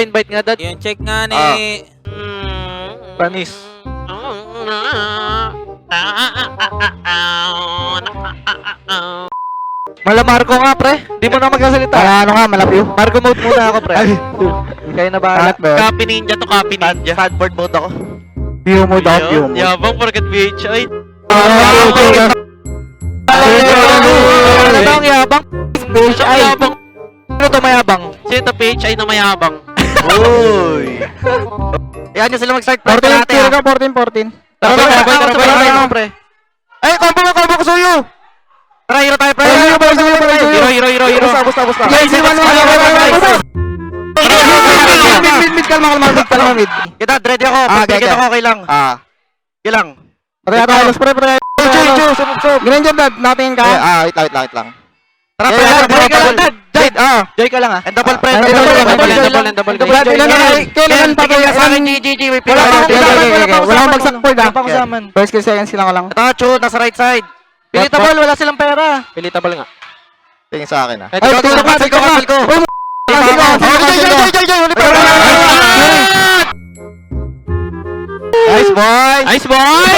pa-invite nga, dad. Yung check nga ni... Panis. Mala Marco nga, pre. Di mo na magsasalita. Ano nga, malapyo. Marco mode muna ako, pre. Kayo na ba? Copy ninja to copy ninja. Sadboard mode ako. View mo daw, view mo. Yabang porkat VHI. Ano ba ang yabang? PHI. Yabang. Ano to mayabang? Sino to PHI na mayabang? Uy. Yan nyo sila mag-start, pre. 14, tira ka, 14. Tara, pre. Ay, combo ko sa'yo. Tara, hero tayo, pre. Hero. Basta. Yes, mid, kalma, mid. Kita, ready ako. Pagpigit ako, okay lang. Okay lang. Pre, sumugsob. Ganun dyan, dad, natin ka. Wait lang. Tara, pre. Joy ka lang, And double, pre. Double. Kailangan pa kaya sa amin. GG. Wala akong bagsak po, Wala pa kasaman. First kill, second kill lang. Ito, Chu, nasa right side. Pilitable, wala silang pera. Pilitable nga. Tingin sa akin Ay, cancel ko. Nice boy! Nice boy!